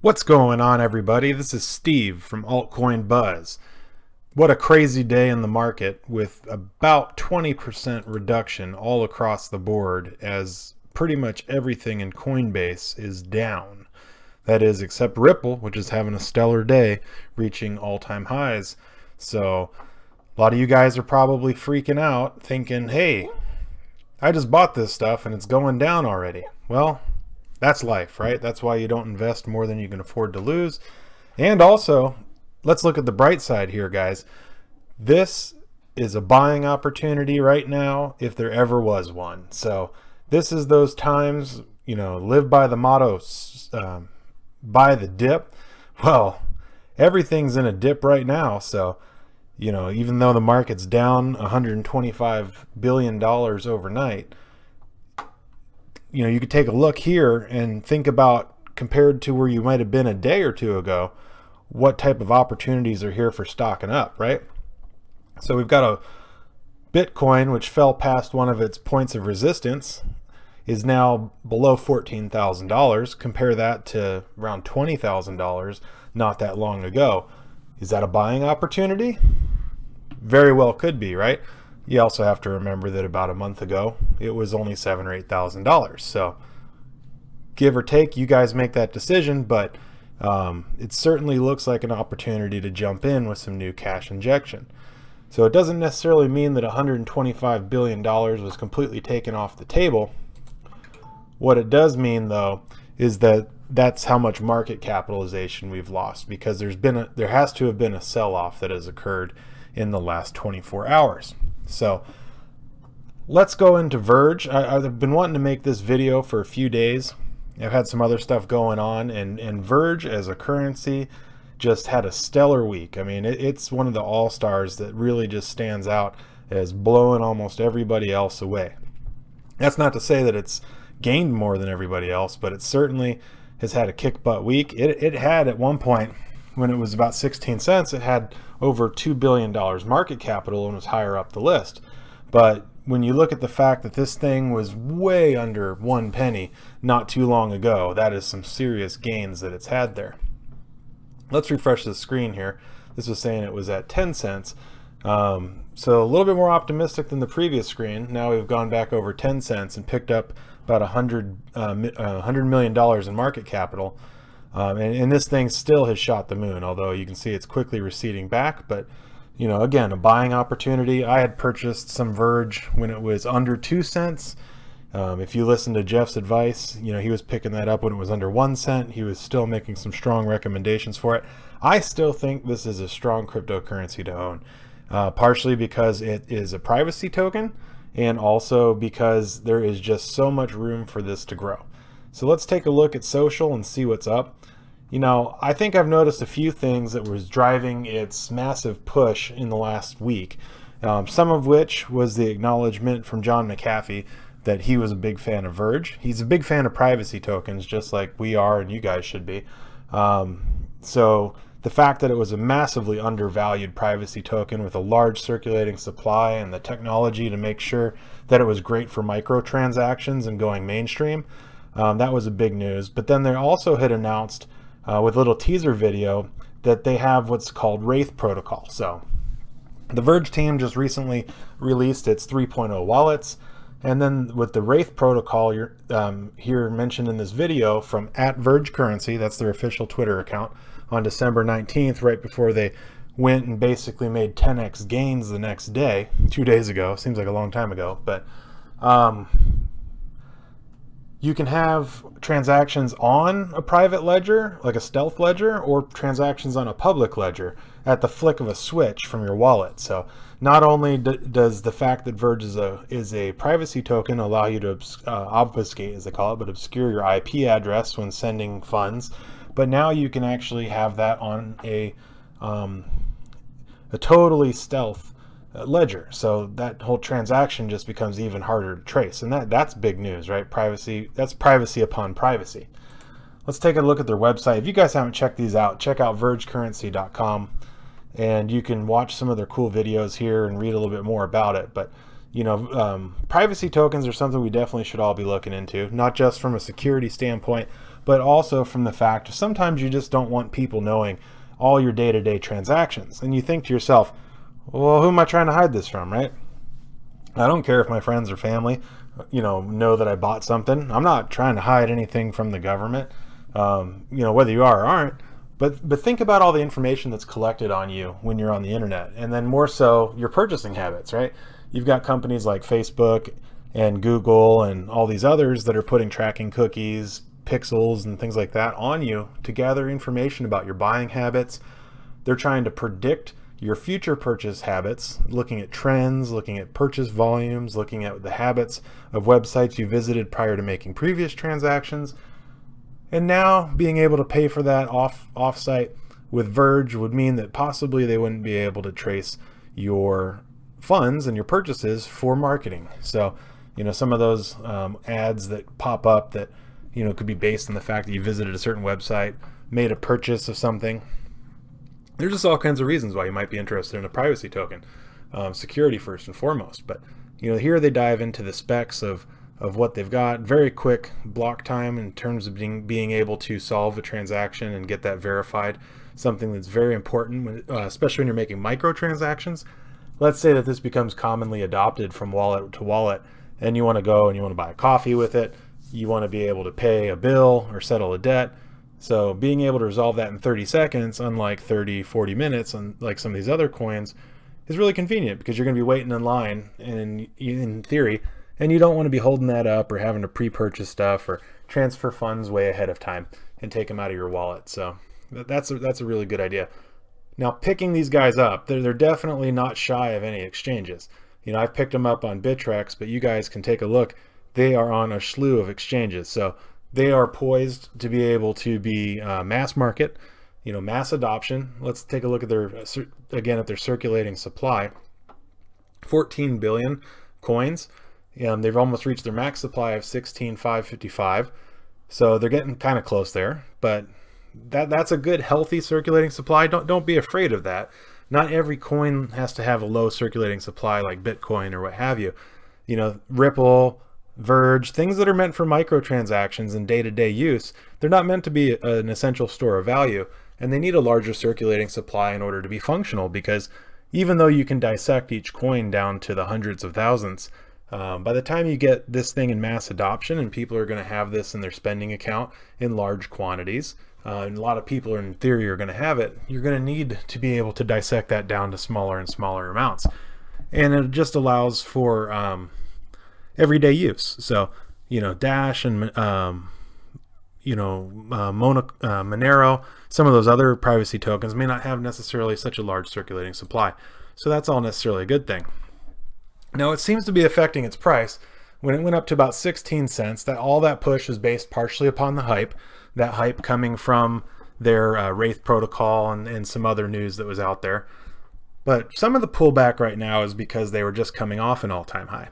What's going on, everybody? This is Steve from Altcoin Buzz. What a crazy day in the market with about 20% reduction all across the board as pretty much everything in Coinbase is down. That is, except Ripple, which is having a stellar day, reaching all-time highs. So a lot of you guys are probably freaking out thinking, hey, I just bought this stuff and it's going down already. Well, that's life, right? That's why you don't invest more than you can afford to lose. And also, let's look at the bright side here, guys. This is a buying opportunity right now if there ever was one. So this is those times, live by the motto, buy the dip. Well, everything's in a dip right now. So, even though the market's down $125 billion overnight, you could take a look here and think about, compared to where you might have been a day or two ago, what type of opportunities are here for stocking up, right? So we've got a Bitcoin, which fell past one of its points of resistance, is now below $14,000. Compare that to around $20,000 not that long ago. Is that a buying opportunity? Very well could be, right? You also have to remember that about a month ago, it was only $7,000 or $8,000. So give or take, you guys make that decision, but it certainly looks like an opportunity to jump in with some new cash injection. So it doesn't necessarily mean that $125 billion was completely taken off the table. What it does mean, though, is that that's how much market capitalization we've lost, because there has to have been a sell-off that has occurred in the last 24 hours. So let's go into Verge. I've been wanting to make this video for a few days. I've had some other stuff going on, and Verge as a currency just had a stellar week. I mean, it's one of the all-stars that really just stands out as blowing almost everybody else away. That's not to say that it's gained more than everybody else, but it certainly has had a kick-butt week. It had at one point, when it was about 16 cents, it had over $2 billion market capital and was higher up the list. But when you look at the fact that this thing was way under 1 penny not too long ago, that is some serious gains that it's had there. Let's refresh the screen here. This was saying it was at 10 cents. So a little bit more optimistic than the previous screen. Now we've gone back over 10 cents and picked up about $100 million in market capital. And this thing still has shot the moon, although you can see it's quickly receding back. But, again, a buying opportunity. I had purchased some Verge when it was under 2 cents. If you listen to Jeff's advice, he was picking that up when it was under 1 cent. He was still making some strong recommendations for it. I still think this is a strong cryptocurrency to own, partially because it is a privacy token, and also because there is just so much room for this to grow. So let's take a look at social and see what's up. I think I've noticed a few things that was driving its massive push in the last week, some of which was the acknowledgement from John McAfee that he was a big fan of Verge. He's a big fan of privacy tokens, just like we are and you guys should be. So the fact that it was a massively undervalued privacy token with a large circulating supply and the technology to make sure that it was great for microtransactions and going mainstream, that was a big news. But then they also had announced with a little teaser video that they have what's called Wraith protocol. So the Verge team just recently released its 3.0 wallets. And then with the Wraith protocol, you're here mentioned in this video from @VergeCurrency, that's their official Twitter account, on December 19th, right before they went and basically made 10x gains the next day, 2 days ago. Seems like a long time ago, but you can have transactions on a private ledger, like a stealth ledger, or transactions on a public ledger at the flick of a switch from your wallet. So not only does the fact that Verge is a privacy token allow you to obfuscate, as they call it, but obscure your IP address when sending funds, but now you can actually have that on a totally stealth ledger. So that whole transaction just becomes even harder to trace. And that's big news, right? Privacy, that's privacy upon privacy. Let's take a look at their website. If you guys haven't checked these out, check out vergecurrency.com, and you can watch some of their cool videos here and read a little bit more about it. But privacy tokens are something we definitely should all be looking into, not just from a security standpoint, but also from the fact sometimes you just don't want people knowing all your day-to-day transactions. And you think to yourself, well, who am I trying to hide this from, right? I don't care if my friends or family, know that I bought something. I'm not trying to hide anything from the government, whether you are or aren't. But think about all the information that's collected on you when you're on the internet, and then more so your purchasing habits, right? You've got companies like Facebook and Google and all these others that are putting tracking cookies, pixels, and things like that on you to gather information about your buying habits. They're trying to predict your future purchase habits, looking at trends, looking at purchase volumes, looking at the habits of websites you visited prior to making previous transactions. And now being able to pay for that off-site with Verge would mean that possibly they wouldn't be able to trace your funds and your purchases for marketing. So, some of those ads that pop up that, could be based on the fact that you visited a certain website, made a purchase of something. There's just all kinds of reasons why you might be interested in a privacy token. Security first and foremost. But, here they dive into the specs of what they've got. Very quick block time in terms of being able to solve a transaction and get that verified. Something that's very important, especially when you're making microtransactions. Let's say that this becomes commonly adopted from wallet to wallet, and you want to go and you want to buy a coffee with it. You want to be able to pay a bill or settle a debt. So being able to resolve that in 30 seconds, unlike 30, 40 minutes, like some of these other coins, is really convenient because you're going to be waiting in line in theory, and you don't want to be holding that up or having to pre-purchase stuff or transfer funds way ahead of time and take them out of your wallet. So that's a really good idea. Now, picking these guys up, they're definitely not shy of any exchanges. I've picked them up on Bittrex, but you guys can take a look. They are on a slew of exchanges. So they are poised to be able to be mass market, mass adoption. Let's take a look at their circulating supply. 14 billion coins. They've almost reached their max supply of 16,555. So they're getting kind of close there, but that's a good healthy circulating supply. Don't be afraid of that. Not every coin has to have a low circulating supply like Bitcoin or what have you. Ripple, Verge, things that are meant for microtransactions and day-to-day use, they're not meant to be an essential store of value, and they need a larger circulating supply in order to be functional, because even though you can dissect each coin down to the hundreds of thousands, by the time you get this thing in mass adoption and people are going to have this in their spending account in large quantities, and a lot of people in theory are going to have it, you're going to need to be able to dissect that down to smaller and smaller amounts. And it just allows for everyday use. So, Dash and, Monero, some of those other privacy tokens may not have necessarily such a large circulating supply. So that's all necessarily a good thing. Now, it seems to be affecting its price. When it went up to about 16 cents, all that push is based partially upon the hype, that hype coming from their Wraith protocol and some other news that was out there. But some of the pullback right now is because they were just coming off an all-time high.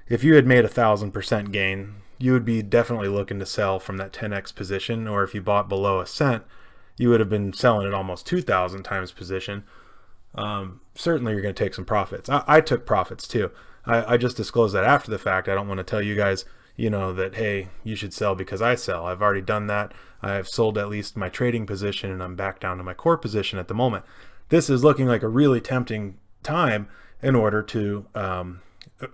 If you had made 1,000% gain, you would be definitely looking to sell from that 10x position, or if you bought below ascent, you would have been selling at almost 2,000 times position. Certainly you're going to take some profits. I took profits too. I just disclosed that after the fact. I don't want to tell you guys, that, hey, you should sell because I sell. I've already done that. I've sold at least my trading position, and I'm back down to my core position at the moment. This is looking like a really tempting time in order to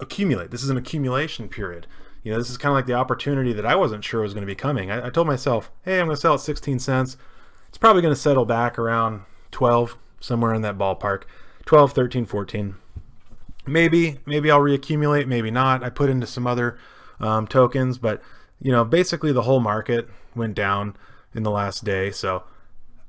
accumulate. This is an accumulation period. This is kind of like the opportunity that I wasn't sure was going to be coming. I told myself, hey, I'm going to sell at 16 cents. It's probably going to settle back around 12, somewhere in that ballpark. 12, 13, 14. Maybe I'll reaccumulate, maybe not. I put into some other tokens, but basically the whole market went down in the last day. So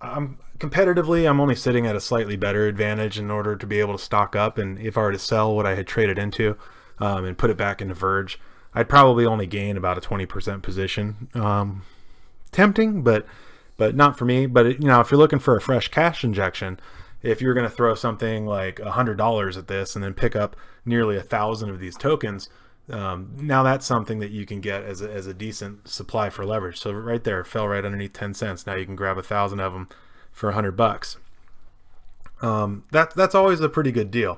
competitively, I'm only sitting at a slightly better advantage in order to be able to stock up. And if I were to sell what I had traded into and put it back into Verge, I'd probably only gain about a 20% position. Tempting, but not for me. But if you're looking for a fresh cash injection, if you're going to throw something like $100 at this and then pick up nearly 1,000 of these tokens, now that's something that you can get as a decent supply for leverage. So right there, it fell right underneath 10 cents. Now you can grab 1,000 of them for $100. That's always a pretty good deal.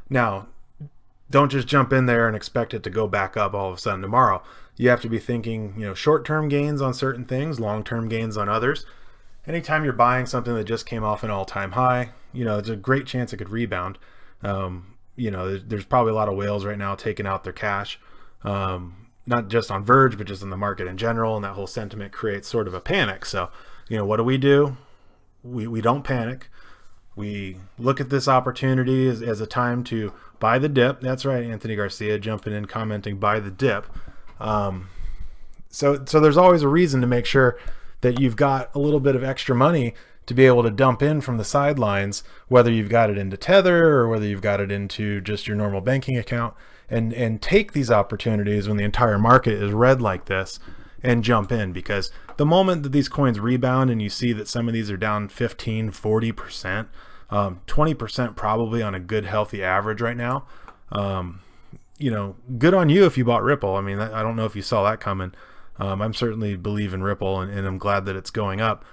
Now, don't just jump in there and expect it to go back up all of a sudden tomorrow. You have to be thinking, short-term gains on certain things, long-term gains on others. Anytime you're buying something that just came off an all-time high, there's a great chance it could rebound. There's probably a lot of whales right now taking out their cash, not just on Verge, but just in the market in general. And that whole sentiment creates sort of a panic. So, what do? We don't panic. We look at this opportunity as a time to buy the dip. That's right, Anthony Garcia jumping in, commenting, buy the dip. So there's always a reason to make sure that you've got a little bit of extra money to be able to dump in from the sidelines, whether you've got it into Tether or whether you've got it into just your normal banking account, and take these opportunities when the entire market is red like this and jump in. Because the moment that these coins rebound and you see that some of these are down 15, 40%, 20% probably on a good healthy average right now, good on you if you bought Ripple. I mean, I don't know if you saw that coming. I'm certainly believe in Ripple, and I'm glad that it's going up.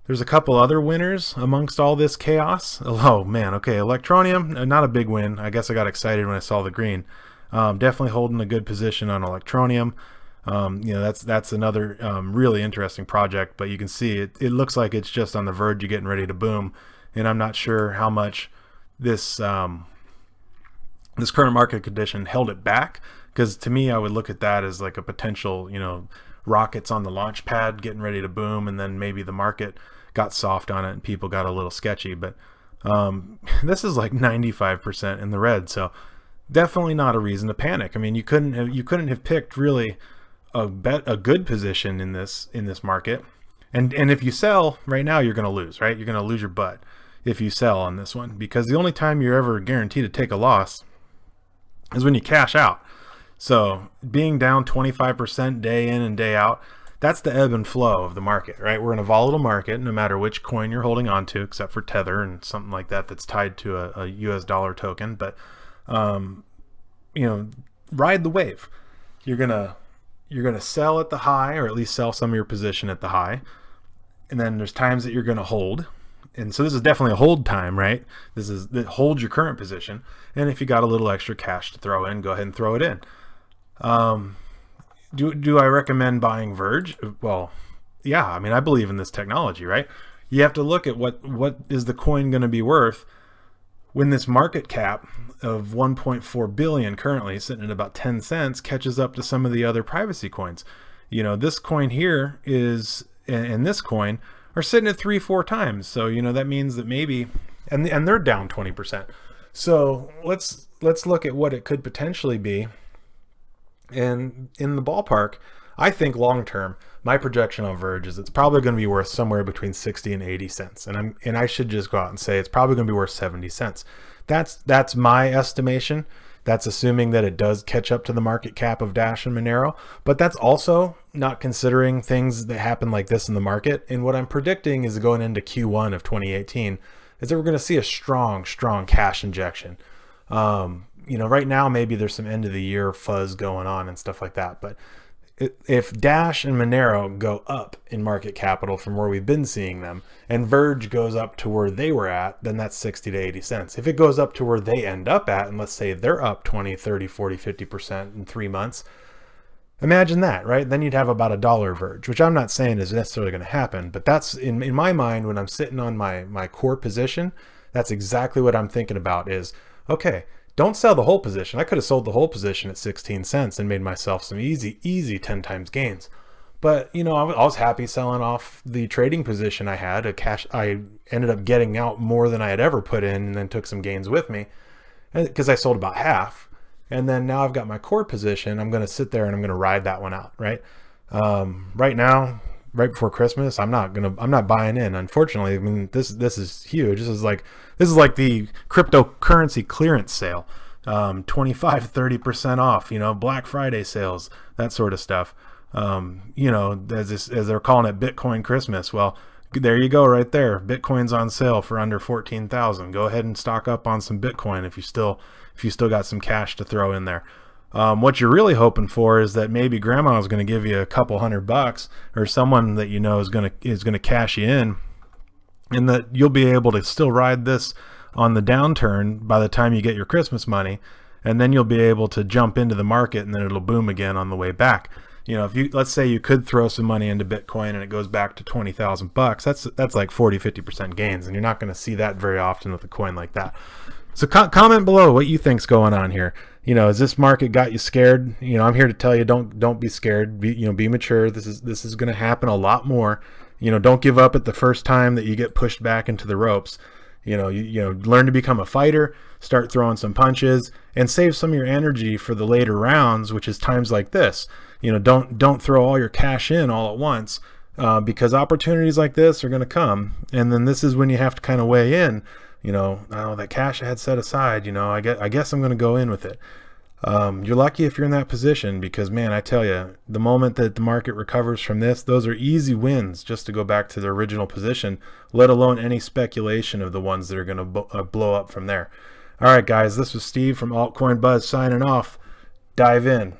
There's a couple other winners amongst all this chaos. Oh man, okay, Electroneum, not a big win. I guess I got excited when I saw the green. Definitely holding a good position on Electroneum. That's another really interesting project, but you can see it looks like it's just on the verge of getting ready to boom, and I'm not sure how much this current market condition held it back, because to me, I would look at that as like a potential, rockets on the launch pad getting ready to boom, and then maybe the market got soft on it and people got a little sketchy. But this is like 95% in the red, so definitely not a reason to panic. I mean, you couldn't have picked really a good position in this market. And if you sell right now, you're going to lose, right? You're going to lose your butt if you sell on this one, because the only time you're ever guaranteed to take a loss is when you cash out. So being down 25% day in and day out, that's the ebb and flow of the market, right? We're in a volatile market, no matter which coin you're holding on to, except for Tether and something like that that's tied to a US dollar token. But ride the wave. You're gonna sell at the high, or at least sell some of your position at the high, and then there's times that you're gonna hold. And so this is definitely a hold time, right? This is hold your current position, and if you got a little extra cash to throw in, go ahead and throw it in. Do I recommend buying Verge? Well, yeah, I mean, I believe in this technology, right? You have to look at what is the coin going to be worth when this market cap of 1.4 billion currently sitting at about 10 cents catches up to some of the other privacy coins. This coin here is, and this coin are sitting at 3-4 times. So, that means that maybe, and they're down 20%. So let's look at what it could potentially be. And in the ballpark, I think long term, my projection on Verge is it's probably going to be worth somewhere between 60 and 80 cents. And I should just go out and say it's probably going to be worth 70 cents. That's my estimation. That's assuming that it does catch up to the market cap of Dash and Monero, but that's also not considering things that happen like this in the market. And what I'm predicting is going into Q1 of 2018 is that we're going to see a strong cash injection. Right now, maybe there's some end of the year fuzz going on and stuff like that. But if Dash and Monero go up in market capital from where we've been seeing them, and Verge goes up to where they were at, then that's 60 to 80 cents. If it goes up to where they end up at, and let's say they're up 20, 30, 40, 50% in 3 months, imagine that, right? Then you'd have about $1 Verge, which I'm not saying is necessarily going to happen, but that's in my mind when I'm sitting on my core position, that's exactly what I'm thinking about is, okay, don't sell the whole position. I could have sold the whole position at 16 cents and made myself some easy 10 times gains. But, I was happy selling off the trading position I had. I ended up getting out more than I had ever put in, and then took some gains with me because I sold about half. And then now I've got my core position. I'm going to sit there and I'm going to ride that one out, right? Right now, right before Christmas, I'm not buying in. Unfortunately, I mean, this is huge. This is like the cryptocurrency clearance sale, 25-30% off, Black Friday sales, that sort of stuff. As they're calling it Bitcoin Christmas. Well, there you go right there. Bitcoin's on sale for under 14,000. Go ahead and stock up on some Bitcoin if you still got some cash to throw in there. What you're really hoping for is that maybe grandma is going to give you a couple $100, or someone that is going to cash you in, and that you'll be able to still ride this on the downturn by the time you get your Christmas money, and then you'll be able to jump into the market, and then it'll boom again on the way back. You know, if you, let's say you could throw some money into Bitcoin and it goes back to 20,000 bucks, that's like 40-50% gains, and you're not going to see that very often with a coin like that. So comment below what you think's going on here. You know, has this market got you scared? You know, I'm here to tell you, don't be scared. Be mature. This is going to happen a lot more. You know, don't give up at the first time that you get pushed back into the ropes. You know, learn to become a fighter, start throwing some punches, and save some of your energy for the later rounds, which is times like this. You know, don't throw all your cash in all at once, because opportunities like this are going to come, and then this is when you have to kind of weigh in. You know, oh, that cash I had set aside, you know, I guess I'm going to go in with it. You're lucky if you're in that position, because man, I tell you, the moment that the market recovers from this, those are easy wins just to go back to the original position, let alone any speculation of the ones that are going to blow up from there. All right, guys, this was Steve from Altcoin Buzz signing off. Dive in.